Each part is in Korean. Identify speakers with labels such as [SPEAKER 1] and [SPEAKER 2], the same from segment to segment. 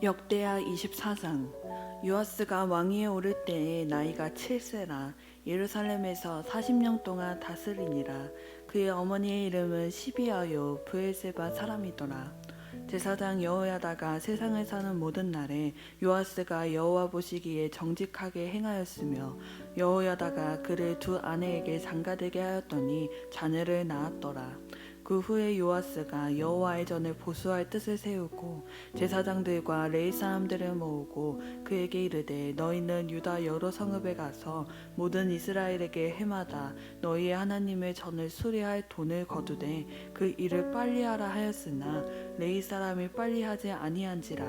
[SPEAKER 1] 역대하 24장. 요아스가 왕위에 오를 때에 나이가 7세라 예루살렘에서 40년 동안 다스리니라. 그의 어머니의 이름은 시비아요 브엘세바 사람이더라. 제사장 여호야다가 세상을 사는 모든 날에 요아스가 여호와 보시기에 정직하게 행하였으며 여호야다가 그를 두 아내에게 장가되게 하였더니 자녀를 낳았더라. 그 후에 요아스가 여호와의 전을 보수할 뜻을 세우고 제사장들과 레위 사람들을 모으고 그에게 이르되 너희는 유다 여러 성읍에 가서 모든 이스라엘에게 해마다 너희의 하나님의 전을 수리할 돈을 거두되 그 일을 빨리하라 하였으나 레위 사람이 빨리하지 아니한지라.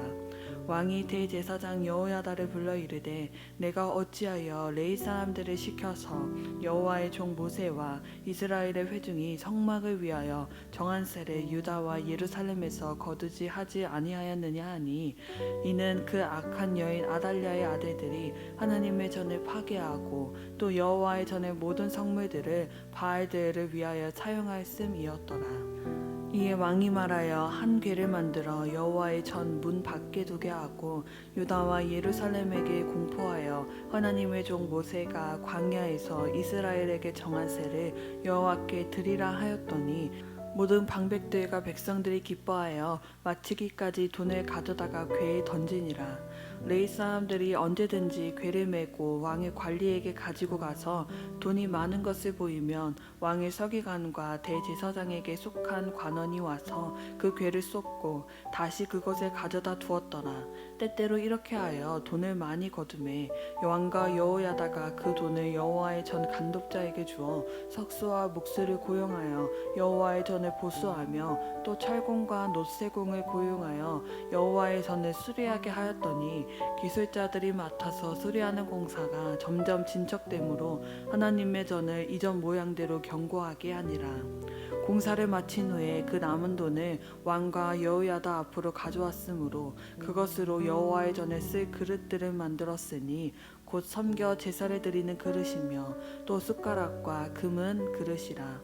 [SPEAKER 1] 왕이 대제사장 여호야다를 불러 이르되 내가 어찌하여 레위 사람들을 시켜서 여호와의 종 모세와 이스라엘의 회중이 성막을 위하여 정한 세를 유다와 예루살렘에서 거두지 하지 아니하였느냐 하니, 이는 그 악한 여인 아달랴의 아들들이 하나님의 전을 파괴하고 또 여호와의 전의 모든 성물들을 바알들을 위하여 사용하였음이었더라. 이에 왕이 말하여 한 궤를 만들어 여호와의 전 문 밖에 두게 하고 유다와 예루살렘에게 공포하여 하나님의 종 모세가 광야에서 이스라엘에게 정한 세를 여호와께 드리라 하였더니, 모든 방백들과 백성들이 기뻐하여 마치기까지 돈을 가져다가 궤에 던지니라. 레위 사람들이 언제든지 궤를 메고 왕의 관리에게 가지고 가서 돈이 많은 것을 보이면 왕의 서기관과 대제사장에게 속한 관원이 와서 그 궤를 쏟고 다시 그곳에 가져다 두었더라. 때때로 이렇게 하여 돈을 많이 거두매 왕과 여호야다가 그 돈을 여호와의 전 간독자에게 주어 석수와 목수를 고용하여 여호와의 전을 보수하며 또 철공과 놋세공을 고용하여 여호와의 전을 수리하게 하였더니, 기술자들이 맡아서 수리하는 공사가 점점 진척되므로 하나님의 전을 이전 모양대로 견고하게 하니라. 공사를 마친 후에 그 남은 돈을 왕과 여호야다 앞으로 가져왔으므로 그것으로 여호와의 전에 쓸 그릇들을 만들었으니 곧 섬겨 제사를 드리는 그릇이며 또 숟가락과 금은 그릇이라.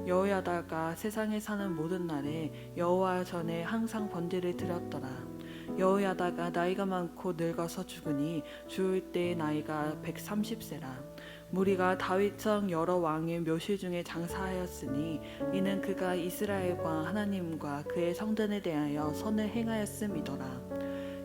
[SPEAKER 1] 여호야다가 세상에 사는 모든 날에 여호와 전에 항상 번제를 드렸더라. 여호야다가 나이가 많고 늙어서 죽으니 죽을 때의 나이가 130세라. 무리가 다윗성 여러 왕의 묘실 중에 장사하였으니 이는 그가 이스라엘과 하나님과 그의 성전에 대하여 선을 행하였음이더라.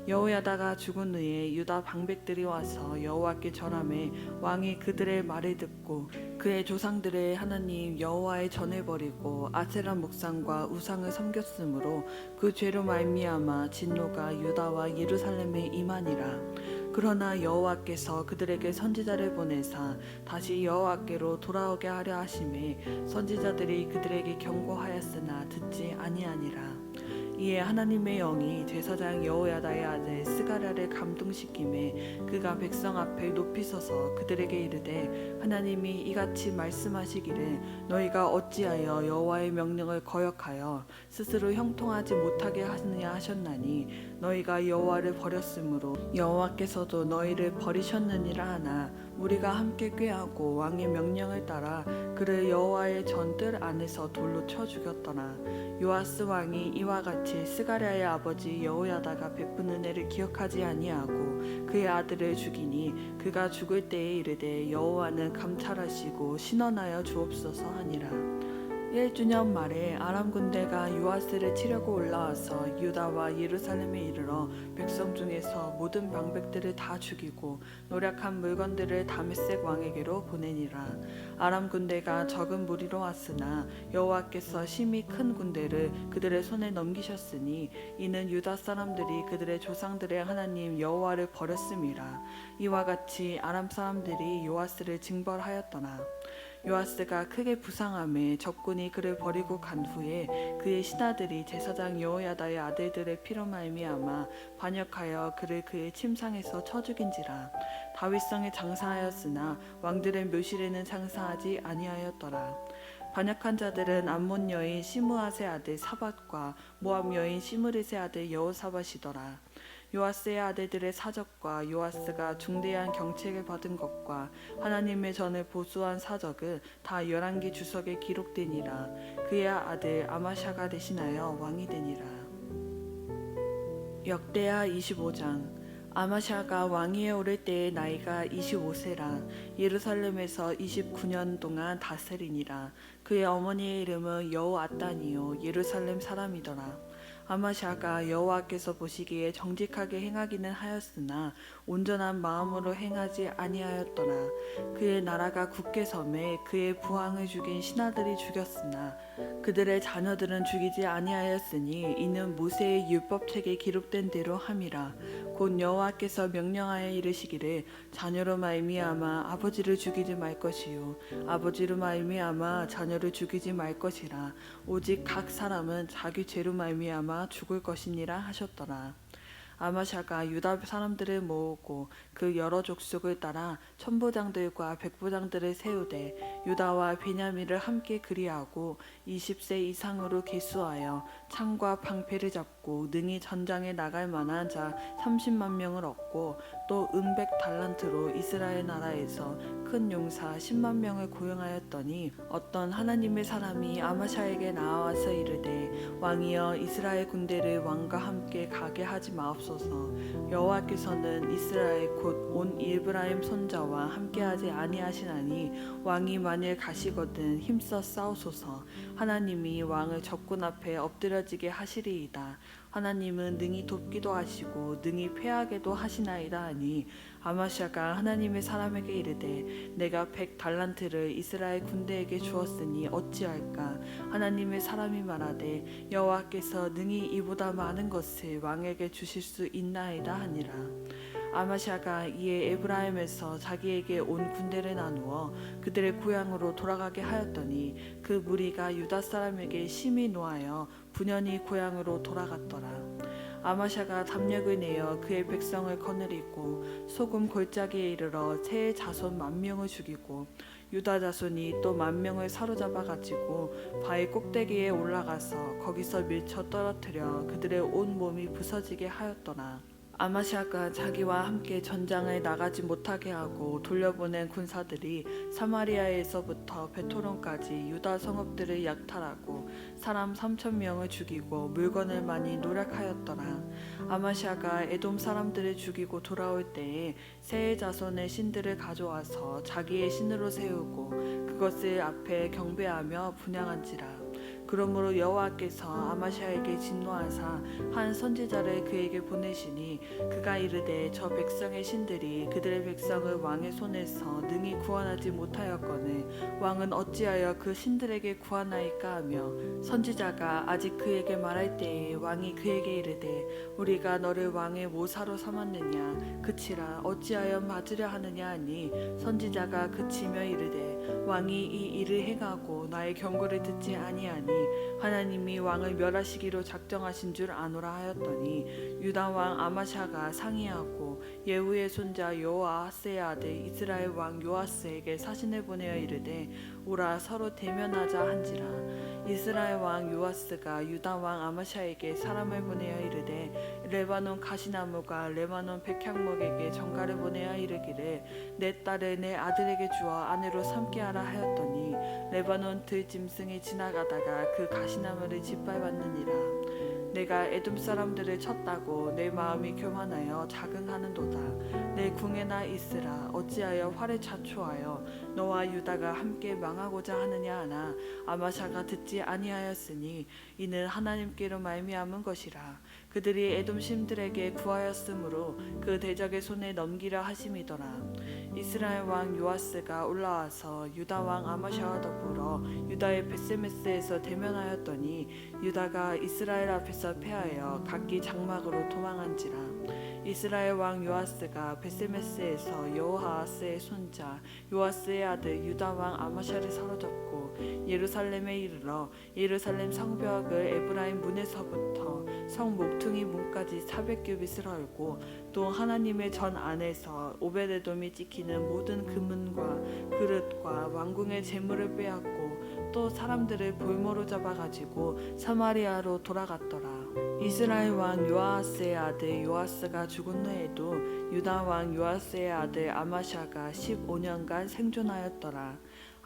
[SPEAKER 1] 여호야다가 죽은 후에 유다 방백들이 와서 여호와께 절하매 왕이 그들의 말을 듣고 그의 조상들의 하나님 여호와의 전을 버리고 아세라 목상과 우상을 섬겼으므로 그 죄로 말미암아 진노가 유다와 예루살렘에 임하니라. 그러나 여호와께서 그들에게 선지자를 보내사 다시 여호와께로 돌아오게 하려 하심에 선지자들이 그들에게 경고하였으나 듣지 아니하니라. 이에 하나님의 영이 제사장 여호야다의 아들 스가랴를 감동시키매 그가 백성 앞에 높이 서서 그들에게 이르되 하나님이 이같이 말씀하시기를 너희가 어찌하여 여호와의 명령을 거역하여 스스로 형통하지 못하게 하느냐 하셨나니, 너희가 여호와를 버렸으므로 여호와께서도 너희를 버리셨느니라 하나 우리가 함께 꾀하고 왕의 명령을 따라 그를 여호와의 전뜰 안에서 돌로 쳐 죽였더라. 요아스 왕이 이와 같이 스가랴의 아버지 여호야다가 베푼 은혜를 기억하지 아니하고 그의 아들을 죽이니 그가 죽을 때에 이르되 여호와는 감찰하시고 신원하여 주옵소서 하니라. 1주년 말에 아람 군대가 요아스를 치려고 올라와서 유다와 예루살렘에 이르러 백성 중에서 모든 방백들을 다 죽이고 노략한 물건들을 다메섹 왕에게로 보내니라. 아람 군대가 적은 무리로 왔으나 여호와께서 심히 큰 군대를 그들의 손에 넘기셨으니 이는 유다 사람들이 그들의 조상들의 하나님 여호와를 버렸음이라. 이와 같이 아람 사람들이 요아스를 징벌하였더라. 요아스가 크게 부상함에 적군이 그를 버리고 간 후에 그의 신하들이 제사장 여호야다의 아들들의 피로 말미암아 반역하여 그를 그의 침상에서 쳐 죽인지라. 다윗성에 장사하였으나 왕들의 묘실에는 장사하지 아니하였더라. 반역한 자들은 암몬 여인 시므앗의 아들 사밧과 모압 여인 시므릿의 아들 여호사밧이더라. 요아스의 아들들의 사적과 요아스가 중대한 경책을 받은 것과 하나님의 전을 보수한 사적은 다 11개 주석에 기록되니라. 그의 아들 아마샤가 대신하여 왕이 되니라. 역대하 25장. 아마샤가 왕위에 오를 때의 나이가 25세라 예루살렘에서 29년 동안 다스리니라. 그의 어머니의 이름은 여호앗단이요 예루살렘 사람이더라. 아마샤가 여호와께서 보시기에 정직하게 행하기는 하였으나 온전한 마음으로 행하지 아니하였더라. 그의 나라가 굳게 섬에 그의 부왕을 죽인 신하들이 죽였으나 그들의 자녀들은 죽이지 아니하였으니 이는 모세의 율법책에 기록된 대로 함이라. 곧 여호와께서 명령하여 이르시기를 자녀로 말미암아 아버지를 죽이지 말 것이요 아버지로 말미암아 자녀를 죽이지 말 것이라. 오직 각 사람은 자기 죄로 말미암아 죽을 것이니라 하셨더라. 아마샤가 유다 사람들을 모으고 그 여러 족속을 따라 천부장들과 백부장들을 세우되 유다와 베냐민을 함께 그리하고 20세 이상으로 계수하여 창과 방패를 잡고 능히 전장에 나갈 만한 자 30만 명을 얻고 또 은백 달란트로 이스라엘 나라에서 큰 용사 10만 명을 고용하였더니 어떤 하나님의 사람이 아마샤에게 나와서 이르되 왕이여 이스라엘 군대를 왕과 함께 가게 하지 마옵소서. 여호와께서는 이스라엘 곧 온 에브라임 손자와 함께하지 아니하시나니 왕이 만일 가시거든 힘써 싸우소서. 하나님이 왕을 적군 앞에 엎드려지게 하시리이다. 하나님은 능히 돕기도 하시고 능히 패하게도 하시나이다 하니 아마샤가 하나님의 사람에게 이르되 내가 100달란트를 이스라엘 군대에게 주었으니 어찌할까. 하나님의 사람이 말하되 여호와께서 능히 이보다 많은 것을 왕에게 주실 수 있나이다 하니라. 아마샤가 이에 에브라임에서 자기에게 온 군대를 나누어 그들의 고향으로 돌아가게 하였더니 그 무리가 유다 사람에게 심히 노하여 분연히 고향으로 돌아갔더라. 아마샤가 담력을 내어 그의 백성을 거느리고 소금 골짜기에 이르러 새 자손 10,000명을 죽이고 유다 자손이 또 10,000명을 사로잡아 가지고 바위 꼭대기에 올라가서 거기서 밀쳐 떨어뜨려 그들의 온 몸이 부서지게 하였더라. 아마샤가 자기와 함께 전장에 나가지 못하게 하고 돌려보낸 군사들이 사마리아에서부터 베토론까지 유다 성읍들을 약탈하고 사람 3,000명을 죽이고 물건을 많이 노력하였더라. 아마샤가 에돔 사람들을 죽이고 돌아올 때에 세 자손의 신들을 가져와서 자기의 신으로 세우고 그것을 앞에 경배하며 분향한지라. 그러므로 여호와께서 아마샤에게 진노하사 한 선지자를 그에게 보내시니 그가 이르되 저 백성의 신들이 그들의 백성을 왕의 손에서 능히 구원하지 못하였거늘 왕은 어찌하여 그 신들에게 구하나이까 하며 선지자가 아직 그에게 말할 때에 왕이 그에게 이르되 우리가 너를 왕의 모사로 삼았느냐 그치라 어찌하여 맞으려 하느냐 하니 선지자가 그치며 이르되 왕이 이 일을 행하고 나의 경고를 듣지 아니하니 하나님이 왕을 멸하시기로 작정하신 줄 아노라 하였더니 유다 왕 아마샤가 상의하고 예후의 손자 요아스의 아들 이스라엘 왕 요아스에게 사신을 보내어 이르되 오라 서로 대면하자 한지라. 이스라엘 왕 요아스가 유다 왕 아마샤에게 사람을 보내어 이르되 레바논 가시나무가 레바논 백향목에게 전가를 보내어 이르기를 내 딸을 내 아들에게 주어 아내로 삼게 하라 하였더니 레바논 들짐승이 지나가다가 그 가시나무를 짓밟았느니라. 내가 에돔 사람들을 쳤다고 내 마음이 교만하여 자긍하는도다. 내 궁에나 있으라. 어찌하여 활을 자초하여 너와 유다가 함께 망하고자 하느냐 하나 아마샤가 듣지 아니하였으니 이는 하나님께로 말미암은 것이라. 그들이 에돔 신들에게 구하였으므로 그 대적의 손에 넘기려 하심이더라. 이스라엘 왕 요아스가 올라와서 유다 왕 아마샤와 더불어 유다의 베세메스에서 대면하였더니 유다가 이스라엘 앞에서 패하여 각기 장막으로 도망한지라. 이스라엘 왕 요아스가 베세메스에서 여호아스의 손자 요아스의 아들 유다 왕 아마샤를 사로잡고 예루살렘에 이르러 예루살렘 성벽을 에브라임 문에서부터 성 목퉁이 문까지 400규빗을 헐고 또 하나님의 전 안에서 오베데돔이 찍히는 모든 금은과 그릇과 왕궁의 재물을 빼앗고 또 사람들을 볼모로 잡아가지고 사마리아로 돌아갔더라. 이스라엘 왕 요아스의 아들 요아스가 죽은 후에도 유다 왕 요아스의 아들 아마샤가 15년간 생존하였더라.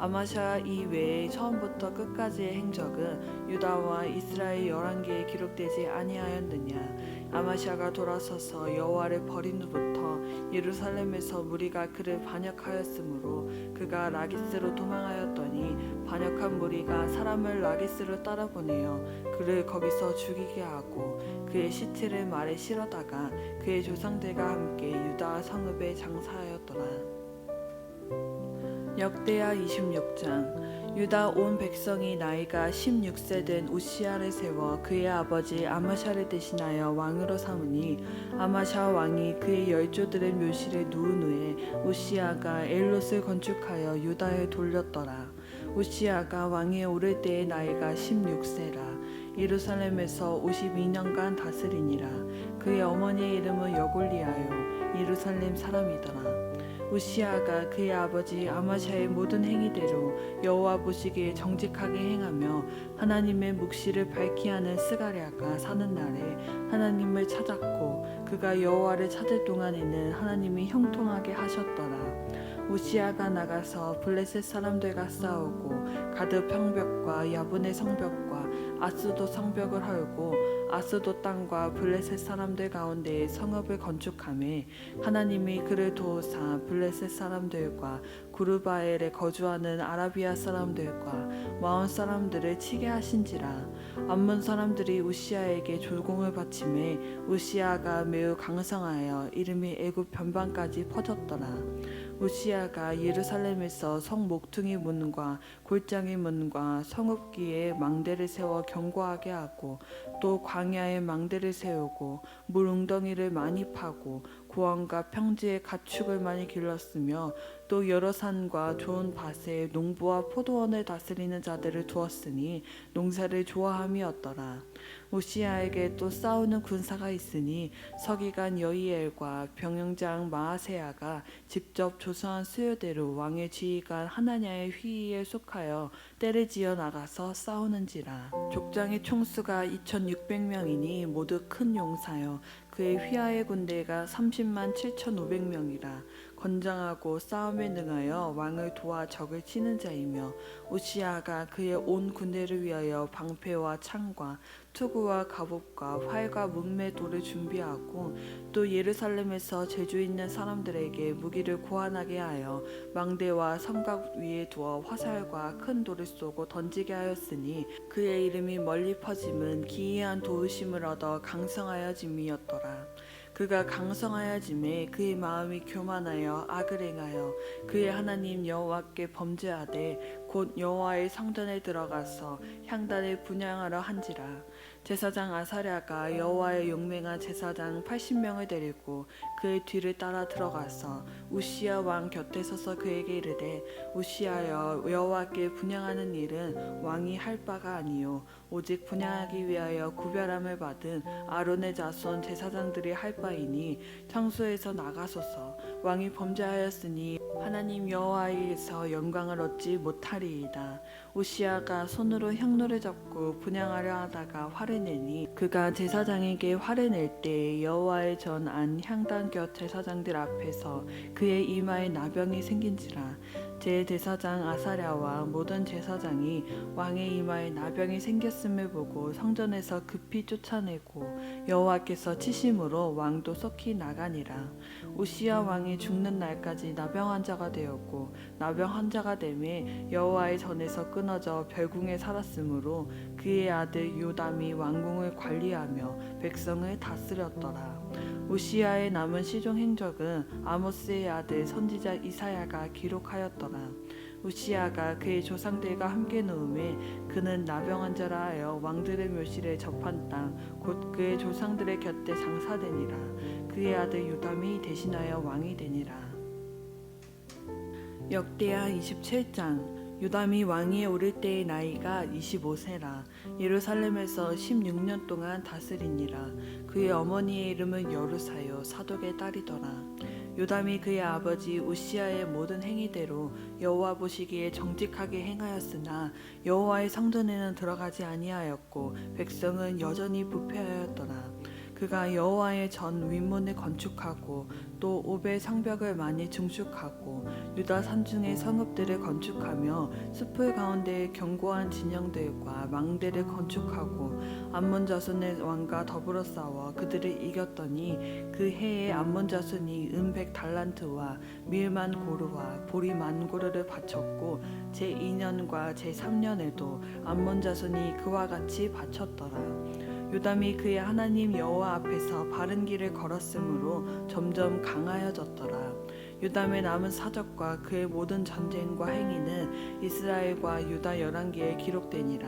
[SPEAKER 1] 아마샤 이외에 처음부터 끝까지의 행적은 유다와 이스라엘 열왕기에 기록되지 아니하였느냐. 아마샤가 돌아서서 여호와를 버린 후부터 예루살렘에서 무리가 그를 반역하였으므로 그가 라기스로 도망하였더니 반역한 무리가 사람을 라기스로 따라보내어 그를 거기서 죽이게 하고 그의 시체를 말에 실어다가 그의 조상들과 함께 유다 성읍에 장사하였더라. 역대하 26장. 유다 온 백성이 나이가 16세 된 우시야를 세워 그의 아버지 아마샤를 대신하여 왕으로 삼으니 아마샤 왕이 그의 열조들의 묘실에 누운 후에 우시야가 엘롯을 건축하여 유다에 돌렸더라. 우시야가 왕위에 오를 때의 나이가 16세라. 예루살렘에서 52년간 다스리니라. 그의 어머니의 이름은 여골리하여 예루살렘 사람이더라. 우시야가 그의 아버지 아마샤의 모든 행위대로 여호와 보시기에 정직하게 행하며 하나님의 묵시를 밝히 하는 스가랴가 사는 날에 하나님을 찾았고 그가 여호와를 찾을 동안에는 하나님이 형통하게 하셨더라. 우시야가 나가서 블레셋 사람들과 싸우고 가드 평벽과 야분의 성벽과 아스도 성벽을 헐고 아스도 땅과 블레셋 사람들 가운데에 성읍을 건축하매 하나님이 그를 도우사 블레셋 사람들과 구르바엘에 거주하는 아라비아 사람들과 마온 사람들을 치게 하신지라. 암몬 사람들이 우시야에게 조공을 바치매 우시야가 매우 강성하여 이름이 애굽 변방까지 퍼졌더라. 우시야가 예루살렘에서 성 목퉁이 문과 골짜기 문과 성읍기에 망대를 세워 견고하게 하고 또 광야에 망대를 세우고 물 웅덩이를 많이 파고 고원과 평지에 가축을 많이 길렀으며 또 여러 산과 좋은 밭에 농부와 포도원을 다스리는 자들을 두었으니 농사를 좋아함이었더라. 우시야에게 또 싸우는 군사가 있으니 서기관 여이엘과 병영장 마아세야가 직접 조서한 수요대로 왕의 지휘관 하나냐의 휘의에 속하여 떼를 지어 나가서 싸우는지라. 족장의 총수가 2600명이니 모두 큰 용사여 그의 휘하의 군대가 30만 7500명이라. 건장하고 싸움에 능하여 왕을 도와 적을 치는 자이며 우시야가 그의 온 군대를 위하여 방패와 창과 투구와 갑옷과 활과 문매돌을 준비하고 또 예루살렘에서 재주 있는 사람들에게 무기를 고안하게 하여 망대와 성곽 위에 두어 화살과 큰 돌을 쏘고 던지게 하였으니 그의 이름이 멀리 퍼짐은 기이한 도우심을 얻어 강성하여짐이었더라. 그가 강성하여짐에 그의 마음이 교만하여 악을 행하여 그의 하나님 여호와께 범죄하되 곧 여호와의 성전에 들어가서 향단을 분향하러 한지라. 제사장 아사랴가 여호와의 용맹한 제사장 80명을 데리고 그의 뒤를 따라 들어가서 우시야 왕 곁에 서서 그에게 이르되 우시야여 여호와께 분향하는 일은 왕이 할 바가 아니요 오직 분향하기 위하여 구별함을 받은 아론의 자손 제사장들이 할 바이니 창소에서 나가소서. 왕이 범죄하였으니 하나님 여호와에게서 영광을 얻지 못하리이다. 우시야가 손으로 향로를 잡고 분향하려 하다가 화를 내니 그가 제사장에게 화를 낼 때 여호와의 전 안 향단 곁 제사장들 앞에서 그의 이마에 나병이 생긴지라. 제 제사장 아사랴와 모든 제사장이 왕의 이마에 나병이 생겼음을 보고 성전에서 급히 쫓아내고 여호와께서 치심으로 왕도 속히 나가니라. 우시야 왕이 죽는 날까지 나병 환자가 되었고 나병 환자가 되매 여호와의 전에서 끊어져 별궁에 살았으므로 그의 아들 요담이 왕궁을 관리하며 백성을 다스렸더라. 우시야의 남은 시종 행적은 아모스의 아들 선지자 이사야가 기록하였더라. 우시야가 그의 조상들과 함께 누움에 그는 나병 환자라 하여 왕들의 묘실에 접한 땅 곧 그의 조상들의 곁에 장사되니라. 그의 아들 요담이 대신하여 왕이 되니라. 역대하 27장. 요담이 왕위에 오를 때의 나이가 25세라. 예루살렘에서 16년 동안 다스리니라. 그의 어머니의 이름은 여루사요 사독의 딸이더라. 요담이 그의 아버지 우시야의 모든 행위대로 여호와 보시기에 정직하게 행하였으나 여호와의 성전에는 들어가지 아니하였고 백성은 여전히 부패하였더라. 그가 여호와의 전 윗문을 건축하고 또 오벨 성벽을 많이 증축하고 유다 산중의 성읍들을 건축하며 숲을 가운데 견고한 진영들과 망대를 건축하고 암몬 자손의 왕과 더불어 싸워 그들을 이겼더니 그 해에 암몬 자손이 은 100달란트와 밀 만 고루와 보리 만 고루를 바쳤고 제2년과 제3년에도 암몬 자손이 그와 같이 바쳤더라. 요담이 그의 하나님 여호와 앞에서 바른 길을 걸었으므로 점점 강하여졌더라. 요담의 남은 사적과 그의 모든 전쟁과 행위는 이스라엘과 유다 열왕기에 기록되니라.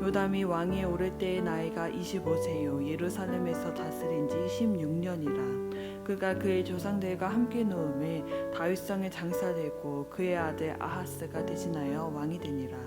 [SPEAKER 1] 요담이 왕위에 오를 때의 나이가 25세요 예루살렘에서 다스린 지 16년이라. 그가 그의 조상들과 함께 누움에 다윗성에 장사되고 그의 아들 아하스가 대신하여 왕이 되니라.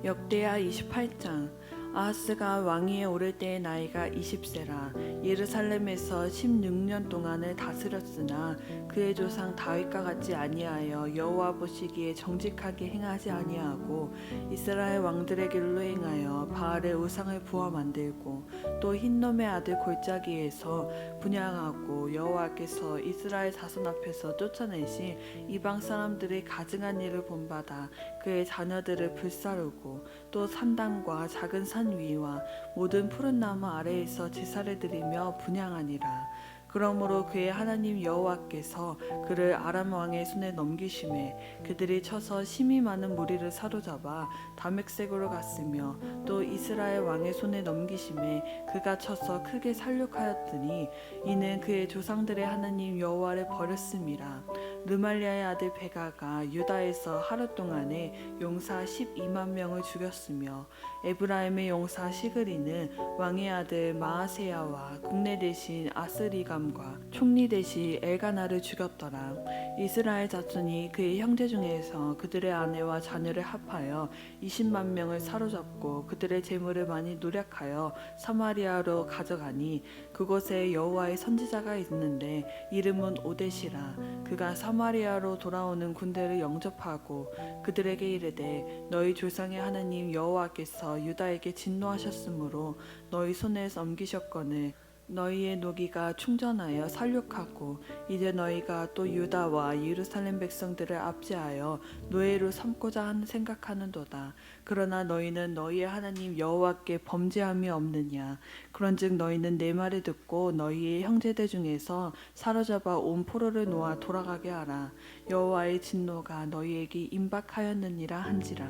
[SPEAKER 1] 역대하 28장. 아하스가 왕위에 오를 때의 나이가 20세라. 예루살렘에서 16년 동안을 다스렸으나 그의 조상 다윗과 같이 아니하여 여호와 보시기에 정직하게 행하지 아니하고 이스라엘 왕들의 길로 행하여 바알의 우상을 부어 만들고 또 흰놈의 아들 골짜기에서 분향하고 여호와께서 이스라엘 자손 앞에서 쫓아내신 이방 사람들의 가증한 일을 본받아 그의 자녀들을 불사르고 또 산당과 작은 산 위와 모든 푸른 나무 아래에서 제사를 드리며 분향하니라. 그러므로 그의 하나님 여호와께서 그를 아람 왕의 손에 넘기심에 그들이 쳐서 심히 많은 무리를 사로잡아 다맥색으로 갔으며 또 이스라엘 왕의 손에 넘기심에 그가 쳐서 크게 살육하였더니 이는 그의 조상들의 하나님 여호와를 버렸음이라. 르말리아의 아들 베가가 유다에서 하루 동안에 용사 12만 명을 죽였으며 에브라임의 용사 시그리는 왕의 아들 마아세야와 국내 대신 아스리감과 총리 대신 엘가나를 죽였더라. 이스라엘 자손이 그의 형제 중에서 그들의 아내와 자녀를 합하여 20만 명을 사로잡고 그들의 재물을 많이 노력하여 사마리아로 가져가니 그곳에 여호와의 선지자가 있는데 이름은 오데시라. 그가 사마리아로 돌아오는 군대를 영접하고 그들에게 이르되 너희 조상의 하나님 여호와께서 유다에게 진노하셨으므로 너희 손에 넘기셨거늘 너희의 노기가 충전하여 살육하고 이제 너희가 또 유다와 예루살렘 백성들을 압제하여 노예로 삼고자 생각하는도다. 그러나 너희는 너희의 하나님 여호와께 범죄함이 없느냐. 그런즉 너희는 내 말을 듣고 너희의 형제들 중에서 사로잡아 온 포로를 놓아 돌아가게 하라. 여호와의 진노가 너희에게 임박하였느니라 한지라.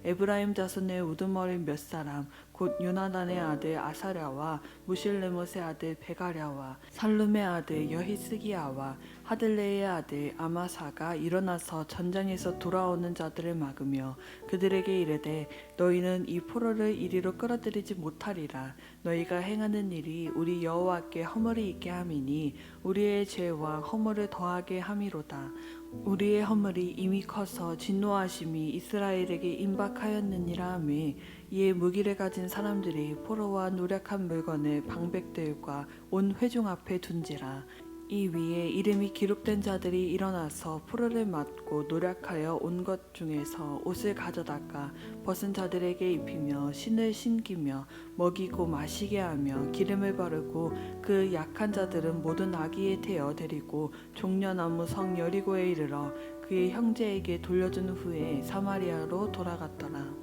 [SPEAKER 1] 에브라임 자손의 우두머리 몇 사람 곧 요나단의 아들 아사랴와 무실레못의 아들 베가랴와 살룸의 아들 여히스기야와 하들레의 아들 아마사가 일어나서 전장에서 돌아오는 자들을 막으며 그들에게 이르되 너희는 이 포로를 이리로 끌어들이지 못하리라. 너희가 행하는 일이 우리 여호와께 허물이 있게 함이니 우리의 죄와 허물을 더하게 함이로다. 우리의 허물이 이미 커서 진노하심이 이스라엘에게 임박하였느니라 하매 이에 무기를 가진 사람들이 포로와 노력한 물건을 방백들과 온 회중 앞에 둔지라. 이 위에 이름이 기록된 자들이 일어나서 포로를 맞고 노력하여 온 것 중에서 옷을 가져다가 벗은 자들에게 입히며 신을 신기며 먹이고 마시게 하며 기름을 바르고 그 약한 자들은 모든 아기에 태워 데리고 종려나무 성 여리고에 이르러 그의 형제에게 돌려준 후에 사마리아로 돌아갔더라.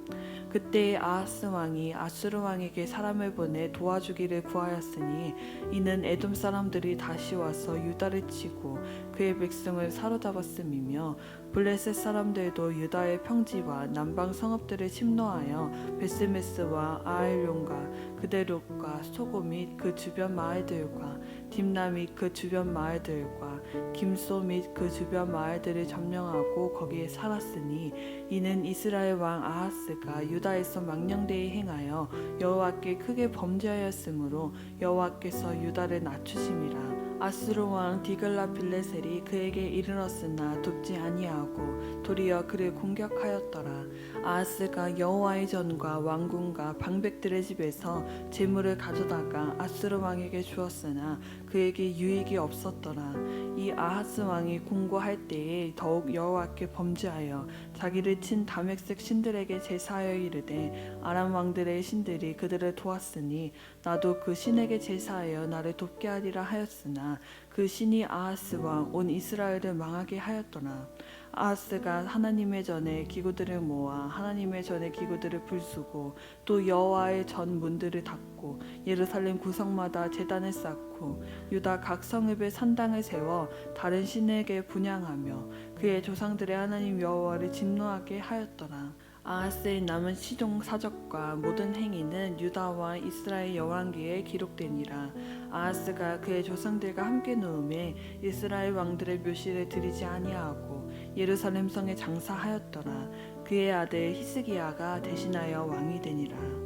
[SPEAKER 1] 그때 아하스 왕이 아수르 왕에게 사람을 보내 도와주기를 구하였으니 이는 에돔 사람들이 다시 와서 유다를 치고 그의 백성을 사로잡았음이며 블레셋 사람들도 유다의 평지와 남방 성읍들을 침노하여 베스메스와 아엘론과 그대롯과 소고 및 그 주변 마을들과 딥나 및 그 주변 마을들과 김소 및 그 주변 마을들을 점령하고 거기에 살았으니 이는 이스라엘 왕 아하스가 유다에서 망령되이 행하여 여호와께 크게 범죄하였으므로 여호와께서 유다를 낮추심이라. 아수르 왕 디글라빌레셀이 그에게 이르렀으나 돕지 아니하고 도리어 그를 공격하였더라. 아하스가 여호와의 전과 왕궁과 방백들의 집에서 재물을 가져다가 아수르 왕에게 주었으나 그에게 유익이 없었더라. 이 아하스 왕이 공고할 때에 더욱 여호와께 범죄하여 자기를 친 다메섹 신들에게 제사하여 이르되 아람 왕들의 신들이 그들을 도왔으니 나도 그 신에게 제사하여 나를 돕게 하리라 하였으나 그 신이 아하스와 온 이스라엘을 망하게 하였더라. 아하스가 하나님의 전에 기구들을 모아 하나님의 전에 기구들을 불수고 또 여호와의 전 문들을 닫고 예루살렘 구성마다 제단을 쌓고 유다 각 성읍에 산당을 세워 다른 신에게 분향하며 그의 조상들의 하나님 여호와를 진노하게 하였더라. 아하스의 남은 시종 사적과 모든 행위는 유다와 이스라엘 여왕기에 기록되니라. 아하스가 그의 조상들과 함께 누움에 이스라엘 왕들의 묘시를 드리지 아니하고 예루살렘 성에 장사하였더라. 그의 아들 히스기야가 대신하여 왕이 되니라.